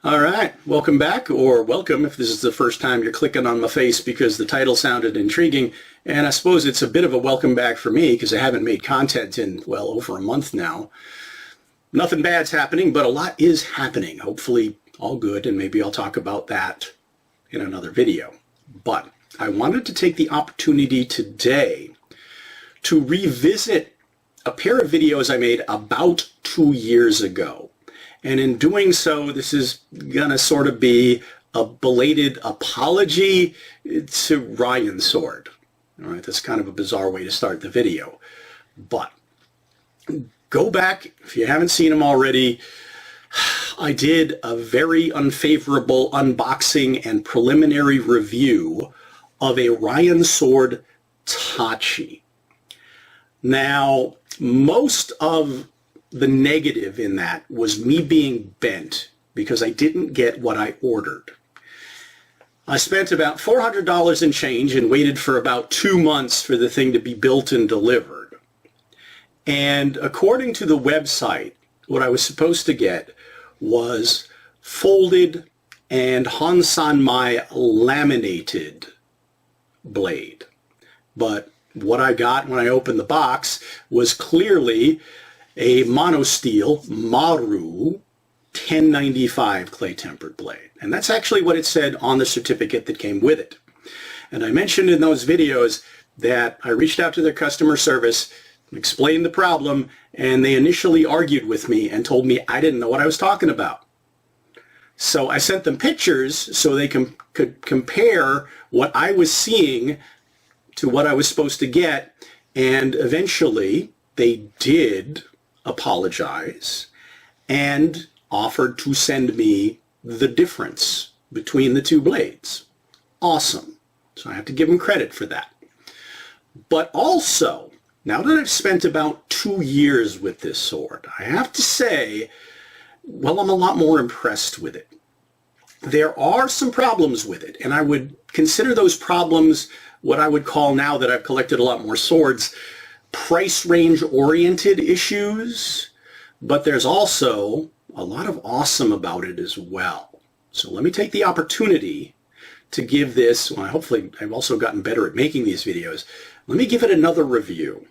All right, welcome back, or welcome if this is the first time you're clicking on my face because the title sounded intriguing. And I suppose it's a bit of a welcome back for me because I haven't made content in, well, over a month now. Nothing bad's happening, but a lot is happening. Hopefully all good, and maybe I'll talk about that in another video. But I wanted to take the opportunity today to revisit a pair of videos I made about 2 years ago. And in doing so, this is going to sort of be a belated apology to Ryansword. All right, that's kind of a bizarre way to start the video. But go back, if you haven't seen them already, I did a very unfavorable unboxing and preliminary review of a Ryansword Tachi. Now, most of the negative in that was me being bent because I didn't get what I ordered. I spent about $400 in change and waited for about 2 months for the thing to be built and delivered. And according to the website, what I was supposed to get was folded and Hansanmai laminated blade. But what I got when I opened the box was clearly a monosteel Maru 1095 clay tempered blade. And that's actually what it said on the certificate that came with it. And I mentioned in those videos that I reached out to their customer service, explained the problem, and they initially argued with me and told me I didn't know what I was talking about. So I sent them pictures so they could compare what I was seeing to what I was supposed to get, and eventually they did apologize and offered to send me the difference between the two blades. Awesome. So I have to give them credit for that. But also, now that I've spent about 2 years with this sword, I have to say, well, I'm a lot more impressed with it. There are some problems with it, and I would consider those problems what I would call, now that I've collected a lot more swords, price range oriented issues, but there's also a lot of awesome about it as well. So let me take the opportunity to give this, well, hopefully I've also gotten better at making these videos, let me give it another review.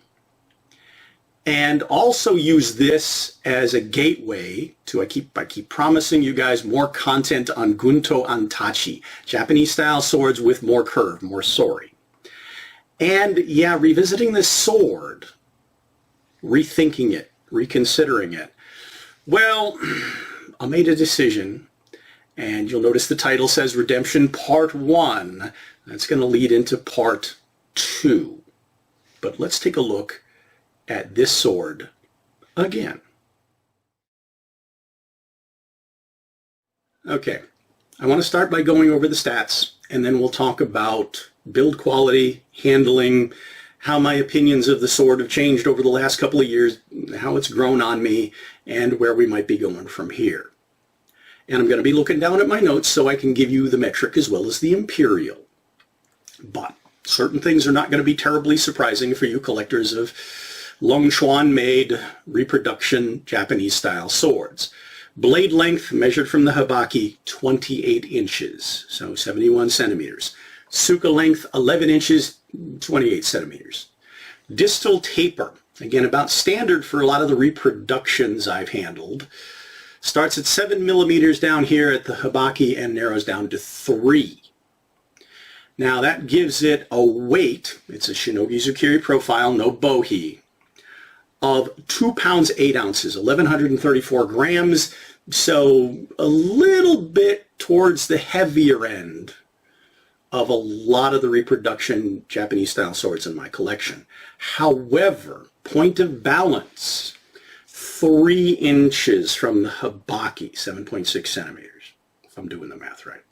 And also use this as a gateway to, I keep promising you guys more content on gunto and tachi, Japanese style swords with more curve, more sori. And yeah, revisiting this sword, rethinking it, reconsidering it. Well, I made a decision, and you'll notice the title says Redemption Part 1. That's going to lead into Part 2. But let's take a look at this sword again. Okay, I want to start by going over the stats, and then we'll talk about build quality, handling, how my opinions of the sword have changed over the last couple of years, how it's grown on me, and where we might be going from here. And I'm going to be looking down at my notes so I can give you the metric as well as the imperial. But certain things are not going to be terribly surprising for you collectors of Longshuan-made reproduction Japanese-style swords. Blade length measured from the habaki, 28 inches, so 71 centimeters. Suka length, 11 inches, 28 centimeters. Distal taper, again about standard for a lot of the reproductions I've handled. Starts at 7 millimeters down here at the habaki and narrows down to 3. Now that gives it a weight, it's a Shinogi Zukiri profile, no bohi, of 2 pounds 8 ounces, 1,134 grams, so a little bit towards the heavier end of a lot of the reproduction Japanese style swords in my collection. However, point of balance, 3 inches from the habaki, 7.6 centimeters, if I'm doing the math right.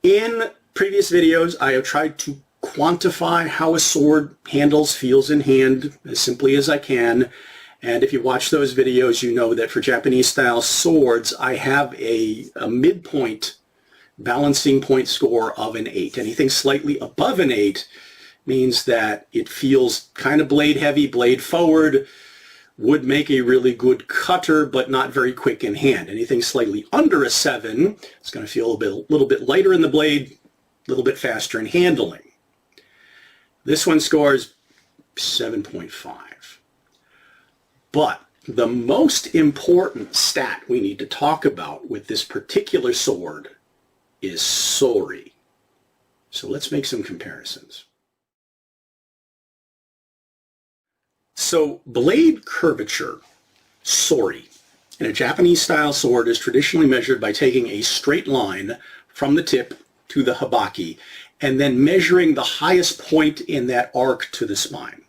In previous videos, I have tried to quantify how a sword handles, feels in hand as simply as I can. And if you watch those videos, you know that for Japanese style swords, I have a midpoint balancing point score of an 8. Anything slightly above an 8 means that it feels kind of blade heavy, blade forward, would make a really good cutter, but not very quick in hand. Anything slightly under a 7, it's going to feel a little bit lighter in the blade, a little bit faster in handling. This one scores 7.5. But the most important stat we need to talk about with this particular sword is sori. So let's make some comparisons. So blade curvature, sori, in a Japanese style sword is traditionally measured by taking a straight line from the tip to the habaki and then measuring the highest point in that arc to the spine.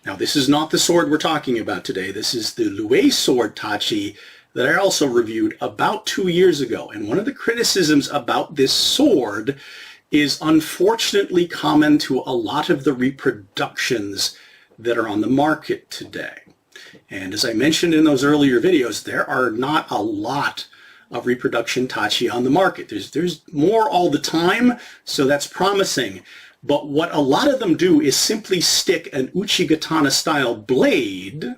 Now this is not the sword we're talking about today. This is the Ryansword Tachi that I also reviewed about 2 years ago. And one of the criticisms about this sword is unfortunately common to a lot of the reproductions that are on the market today. And as I mentioned in those earlier videos, there are not a lot of reproduction Tachi on the market. There's more all the time, so that's promising. But what a lot of them do is simply stick an Uchigatana style blade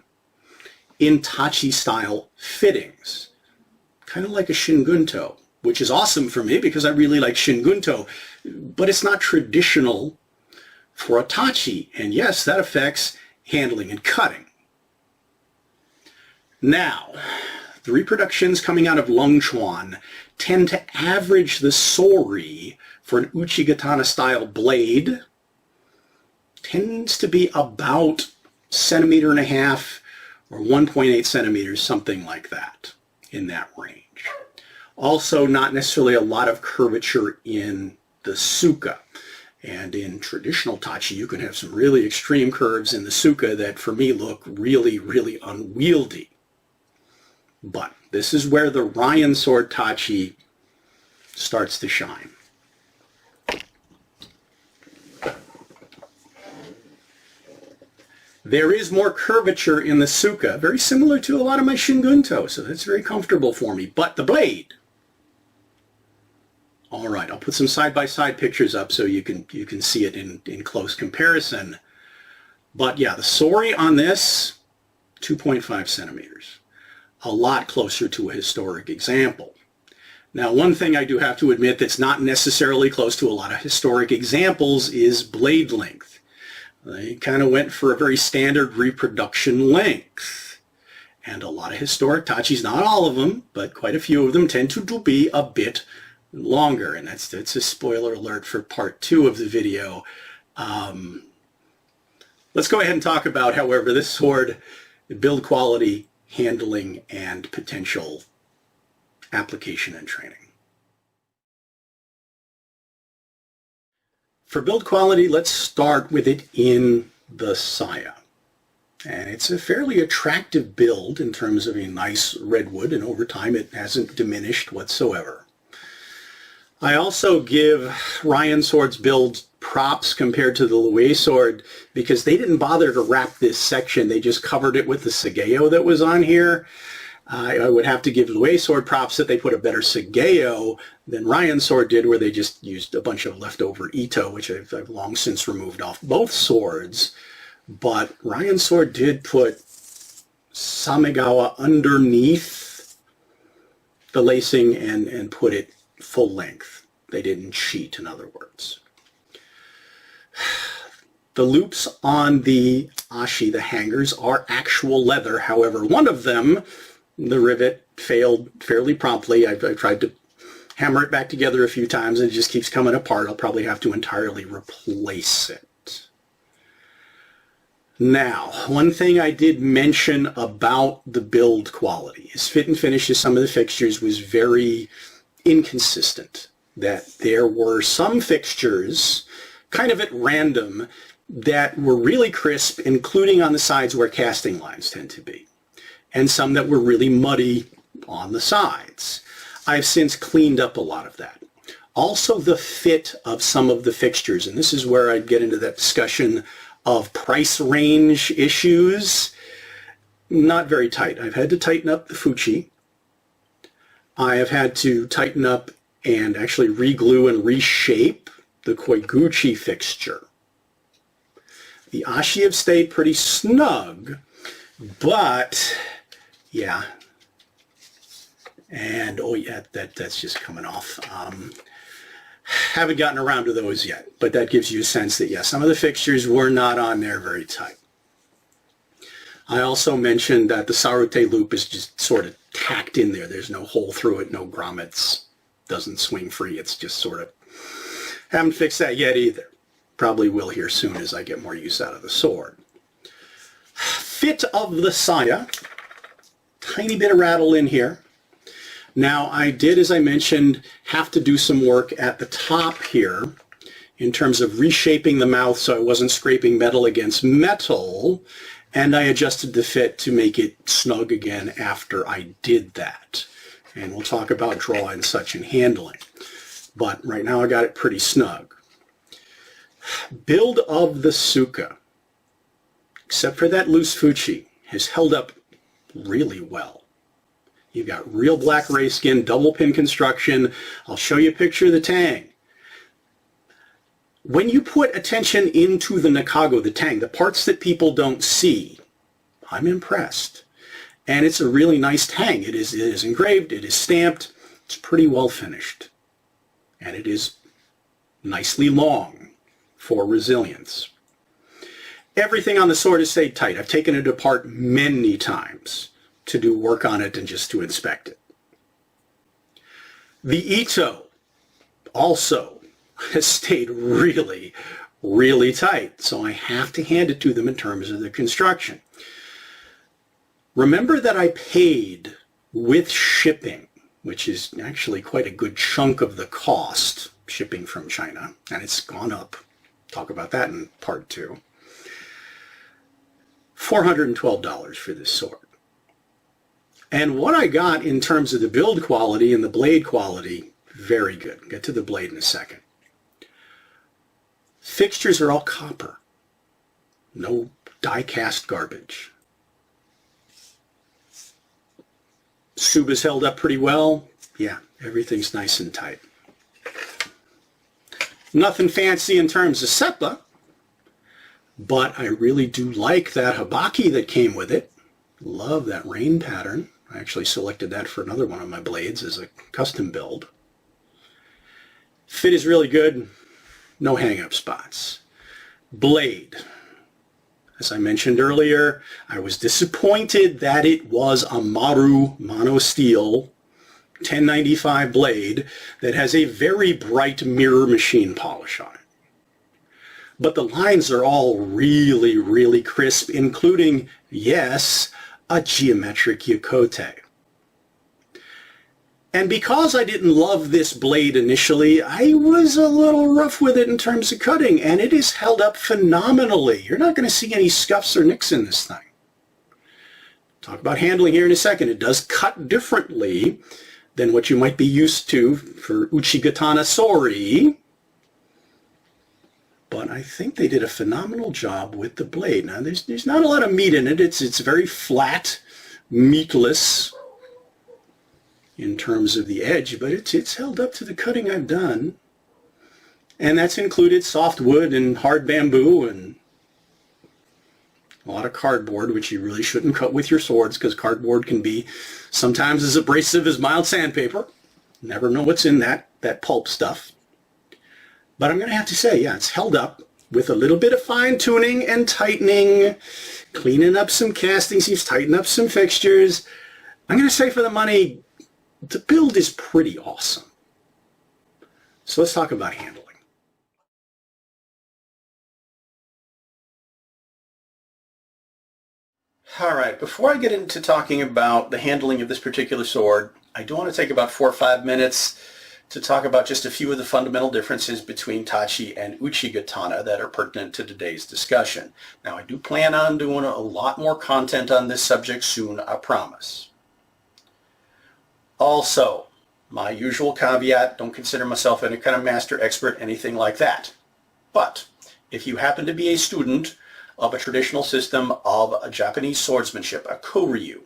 in Tachi style fittings. Kind of like a shin gunto, which is awesome for me because I really like shin gunto, but it's not traditional for a Tachi. And yes, that affects handling and cutting. Now, the reproductions coming out of Longchuan tend to average the sori for an Uchigatana style blade tends to be about 1.5 centimeters or 1.8 centimeters, something like that, in that range. Also, not necessarily a lot of curvature in the suka. And in traditional Tachi, you can have some really extreme curves in the suka that, for me, look really, really unwieldy. But this is where the Ryansword Tachi starts to shine. There is more curvature in the suka, very similar to a lot of my shin gunto, so that's very comfortable for me. But the blade, all right, I'll put some side-by-side pictures up so you can see it in close comparison. But yeah, the sori on this, 2.5 centimeters. A lot closer to a historic example. Now, one thing I do have to admit that's not necessarily close to a lot of historic examples is blade length. They kind of went for a very standard reproduction length. And a lot of historic Tachis, not all of them, but quite a few of them tend to be a bit longer. And that's a spoiler alert for part 2 of the video. Let's go ahead and talk about, however, this sword, build quality, handling, and potential application and training. For build quality, let's start with it in the saya. And it's a fairly attractive build in terms of a nice redwood, and over time it hasn't diminished whatsoever. I also give Ryansword's build props compared to the Ryansword because they didn't bother to wrap this section. They just covered it with the sageo that was on here. I would have to give Ryansword props that they put a better sageo than Ryansword did, where they just used a bunch of leftover ito, which I've long since removed off both swords. But Ryansword did put samegawa underneath the lacing and put it full length. They didn't cheat, in other words. The loops on the ashi, the hangers, are actual leather. However, one of them, the rivet, failed fairly promptly. I've tried to hammer it back together a few times and it just keeps coming apart. I'll probably have to entirely replace it. Now, one thing I did mention about the build quality is fit and finish of some of the fixtures was very inconsistent. That there were some fixtures, kind of at random, that were really crisp, including on the sides where casting lines tend to be, and some that were really muddy on the sides. I've since cleaned up a lot of that. Also the fit of some of the fixtures, and this is where I get into that discussion of price range issues. Not very tight. I've had to tighten up the fuchi. I have had to tighten up and actually re-glue and reshape the koiguchi fixture. The ashi have stayed pretty snug, But, yeah. And, oh yeah, that's just coming off. Haven't gotten around to those yet, but that gives you a sense that, yeah, some of the fixtures were not on there very tight. I also mentioned that the sori loop is just sort of tacked in there. There's no hole through it, no grommets, doesn't swing free. It's just sort of, haven't fixed that yet either. Probably will here soon as I get more use out of the sword. Fit of the saya, tiny bit of rattle in here. Now I did, as I mentioned, have to do some work at the top here in terms of reshaping the mouth so I wasn't scraping metal against metal, and I adjusted the fit to make it snug again after I did that. And we'll talk about draw and such and handling. But right now I got it pretty snug. Build of the Suka, except for that loose fuchi, has held up really well. You've got real black ray skin, double pin construction. I'll show you a picture of the tang. When you put attention into the nakago, the tang, the parts that people don't see, I'm impressed. And it's a really nice tang. It is engraved, it is stamped, it's pretty well finished. And it is nicely long for resilience. Everything on the sword is stayed tight. I've taken it apart many times to do work on it and just to inspect it. The ito also has stayed really, really tight, so I have to hand it to them in terms of the construction. Remember that I paid with shipping, which is actually quite a good chunk of the cost, shipping from China, and it's gone up. Talk about that in part 2. $412 for this sword. And what I got in terms of the build quality and the blade quality, very good. I'll get to the blade in a second. Fixtures are all copper. No die-cast garbage. Tsuba's held up pretty well. Yeah, everything's nice and tight. Nothing fancy in terms of seppa, but I really do like that habaki that came with it. Love that rain pattern. I actually selected that for another one of my blades as a custom build. Fit is really good. No hang-up spots. Blade. As I mentioned earlier, I was disappointed that it was a Maru mono steel 1095 blade that has a very bright mirror machine polish on it. But the lines are all really, really crisp, including, yes, a geometric yokote. And because I didn't love this blade initially, I was a little rough with it in terms of cutting, and it is held up phenomenally. You're not going to see any scuffs or nicks in this thing. Talk about handling here in a second. It does cut differently than what you might be used to for Uchigatana sori, but I think they did a phenomenal job with the blade. Now, there's not a lot of meat in it. It's very flat, meatless in terms of the edge, but it's held up to the cutting I've done. And that's included soft wood and hard bamboo and a lot of cardboard, which you really shouldn't cut with your swords because cardboard can be sometimes as abrasive as mild sandpaper. Never know what's in that pulp stuff. But I'm going to have to say, yeah, it's held up with a little bit of fine-tuning and tightening, cleaning up some casting seams, tightening up some fixtures. I'm going to say for the money, the build is pretty awesome. So let's talk about handling. All right, before I get into talking about the handling of this particular sword, I do want to take about 4 or 5 minutes to talk about just a few of the fundamental differences between Tachi and Uchigatana that are pertinent to today's discussion. Now, I do plan on doing a lot more content on this subject soon, I promise. Also, my usual caveat, don't consider myself any kind of master expert, anything like that. But if you happen to be a student of a traditional system of a Japanese swordsmanship, a Koryu,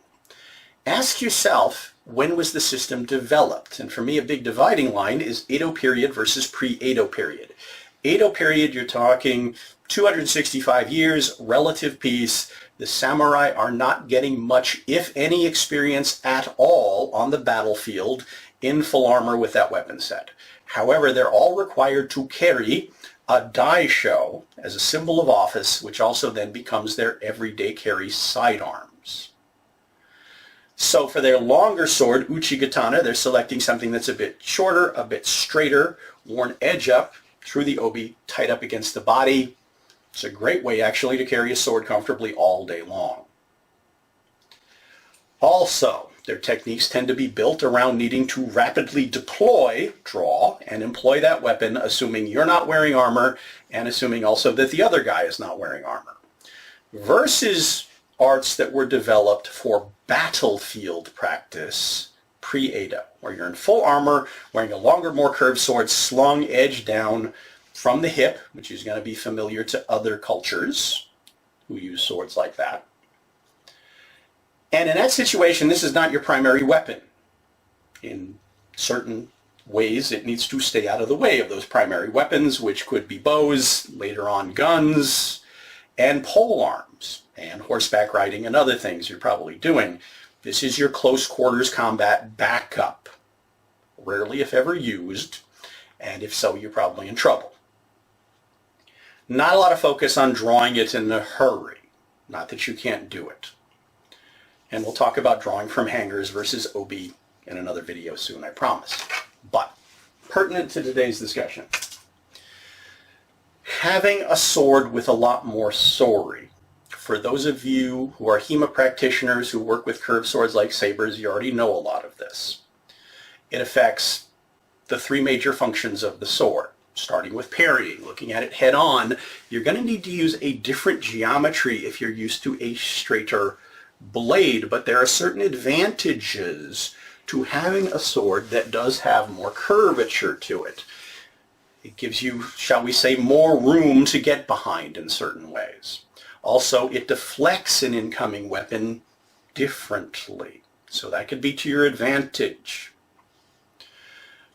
ask yourself, when was the system developed? And for me, a big dividing line is Edo period versus pre-Edo period. Edo period, you're talking 265 years, relative peace. The samurai are not getting much, if any, experience at all on the battlefield in full armor with that weapon set. However, they're all required to carry a daisho as a symbol of office, which also then becomes their everyday carry sidearms. So for their longer sword, Uchigatana, they're selecting something that's a bit shorter, a bit straighter, worn edge up through the obi, tight up against the body. It's a great way actually to carry a sword comfortably all day long. Also, their techniques tend to be built around needing to rapidly deploy, draw, and employ that weapon, assuming you're not wearing armor, and assuming also that the other guy is not wearing armor. Versus arts that were developed for battlefield practice pre-Edo, where you're in full armor, wearing a longer, more curved sword, slung edge down from the hip, which is going to be familiar to other cultures who use swords like that. And in that situation, this is not your primary weapon. In certain ways, it needs to stay out of the way of those primary weapons, which could be bows, later on guns, and pole arms, and horseback riding and other things you're probably doing. This is your close quarters combat backup. Rarely, if ever, used, and if so, you're probably in trouble. Not a lot of focus on drawing it in a hurry. Not that you can't do it. And we'll talk about drawing from hangers versus obi in another video soon, I promise. But pertinent to today's discussion, having a sword with a lot more sori. For those of you who are HEMA practitioners who work with curved swords like sabers, you already know a lot of this. It affects the three major functions of the sword. Starting with parrying, looking at it head on, you're going to need to use a different geometry if you're used to a straighter blade, but there are certain advantages to having a sword that does have more curvature to it. It gives you, shall we say, more room to get behind in certain ways. Also, it deflects an incoming weapon differently, so that could be to your advantage.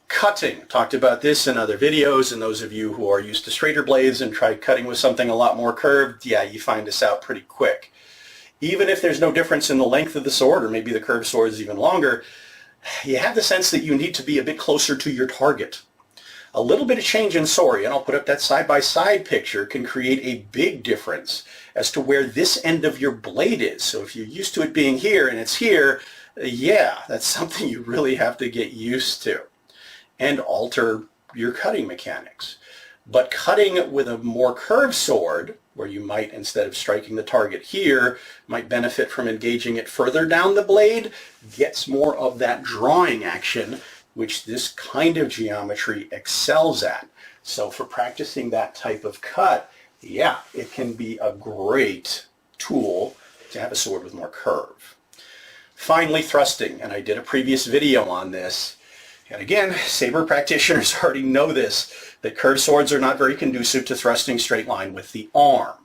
Cutting, talked about this in other videos, and those of you who are used to straighter blades and try cutting with something a lot more curved, yeah, you find this out pretty quick. Even if there's no difference in the length of the sword, or maybe the curved sword is even longer, you have the sense that you need to be a bit closer to your target. A little bit of change in sori, and I'll put up that side-by-side picture, can create a big difference as to where this end of your blade is. So if you're used to it being here and it's here, yeah, that's something you really have to get used to and alter your cutting mechanics. But cutting with a more curved sword, where you might, instead of striking the target here, might benefit from engaging it further down the blade, gets more of that drawing action, which this kind of geometry excels at. So for practicing that type of cut, yeah, it can be a great tool to have a sword with more curve. Finally, thrusting, and I did a previous video on this. And again, saber practitioners already know this, that curved swords are not very conducive to thrusting straight line with the arm.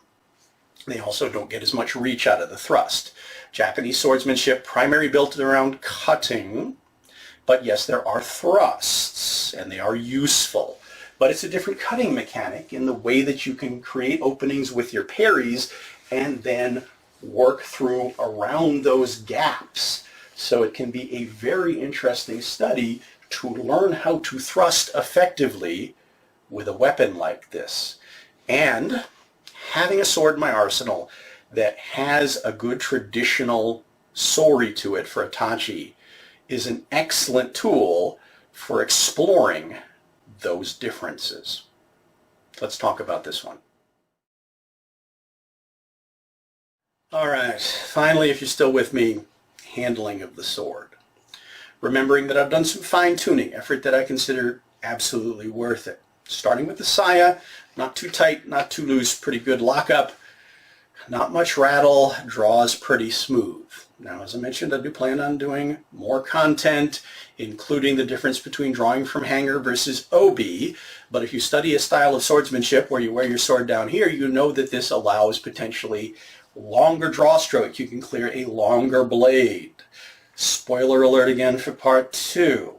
They also don't get as much reach out of the thrust. Japanese swordsmanship primarily built around cutting, but yes, there are thrusts, and they are useful. But it's a different cutting mechanic in the way that you can create openings with your parries and then work through around those gaps. So it can be a very interesting study to learn how to thrust effectively with a weapon like this. And having a sword in my arsenal that has a good traditional sori to it for a tachi is an excellent tool for exploring those differences. Let's talk about this one. All right, finally, if you're still with me, handling of the sword. Remembering that I've done some fine-tuning, effort that I consider absolutely worth it. Starting with the saya, not too tight, not too loose, pretty good lockup, not much rattle, draws pretty smooth. Now, as I mentioned, I do plan on doing more content, including the difference between drawing from hanger versus obi, but if you study a style of swordsmanship where you wear your sword down here, you know that this allows potentially longer draw stroke. You can clear a longer blade. Spoiler alert again for part 2.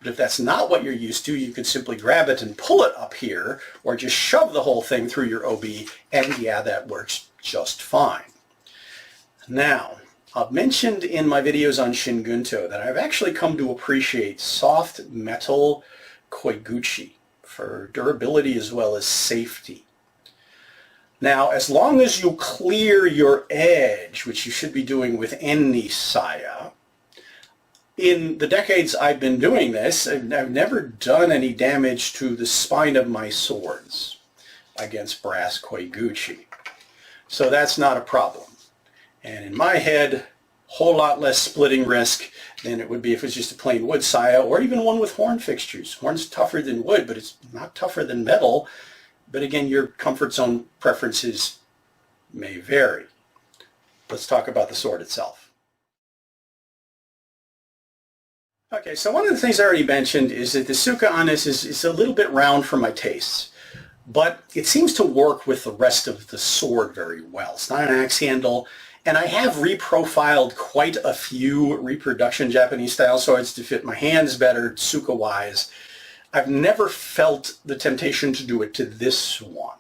But if that's not what you're used to, you could simply grab it and pull it up here, or just shove the whole thing through your OB, and yeah, that works just fine. Now, I've mentioned in my videos on shin gunto that I've actually come to appreciate soft metal koiguchi for durability as well as safety. Now, as long as you clear your edge, which you should be doing with any saya, in the decades I've been doing this, I've never done any damage to the spine of my swords against brass koiguchi. So that's not a problem. And in my head, a whole lot less splitting risk than it would be if it was just a plain wood saya, or even one with horn fixtures. Horn's tougher than wood, but it's not tougher than metal. But again, your comfort zone preferences may vary. Let's talk about the sword itself. Okay, so one of the things I already mentioned is that the suka on this is a little bit round for my tastes, but it seems to work with the rest of the sword very well. It's not an axe handle, and I have reprofiled quite a few reproduction Japanese style swords to fit my hands better, suka-wise. I've never felt the temptation to do it to this one.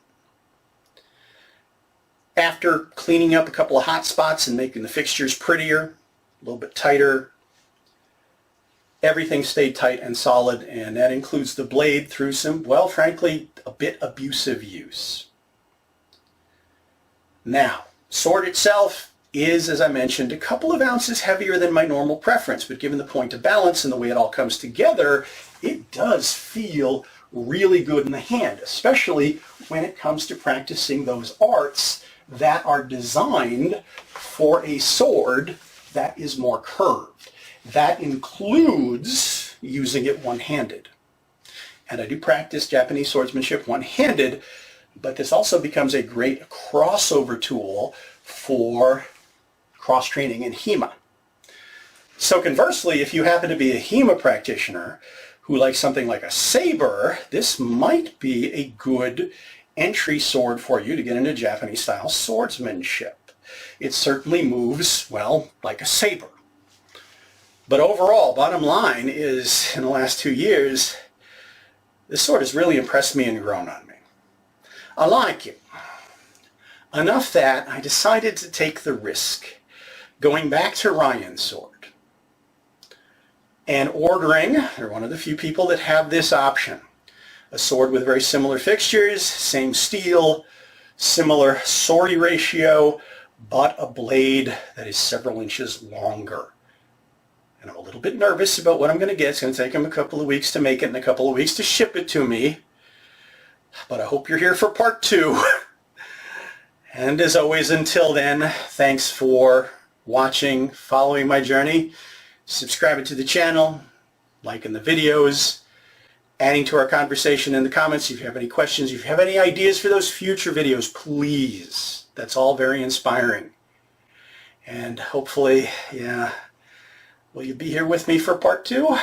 After cleaning up a couple of hot spots and making the fixtures prettier, a little bit tighter, everything stayed tight and solid, and that includes the blade through some, well, frankly, a bit abusive use. Now, sword itself is, as I mentioned, a couple of ounces heavier than my normal preference, but given the point of balance and the way it all comes together, it does feel really good in the hand, especially when it comes to practicing those arts that are designed for a sword that is more curved. That includes using it one-handed. And I do practice Japanese swordsmanship one-handed, but this also becomes a great crossover tool for cross-training in HEMA. So conversely, if you happen to be a HEMA practitioner who likes something like a saber, this might be a good entry sword for you to get into Japanese-style swordsmanship. It certainly moves, well, like a saber. But overall, bottom line is, in the last 2 years, this sword has really impressed me and grown on me. I like it. Enough that I decided to take the risk, going back to Ryansword and ordering, they're one of the few people that have this option, a sword with very similar fixtures, same steel, similar sori ratio, but a blade that is several inches longer. And I'm a little bit nervous about what I'm going to get. It's going to take them a couple of weeks to make it and a couple of weeks to ship it to me. But I hope you're here for part 2. And as always, until then, thanks for watching, following my journey, subscribing to the channel, liking the videos, adding to our conversation in the comments. If you have any questions, if you have any ideas for those future videos, please. That's all very inspiring. And hopefully, yeah, will you be here with me for part 2?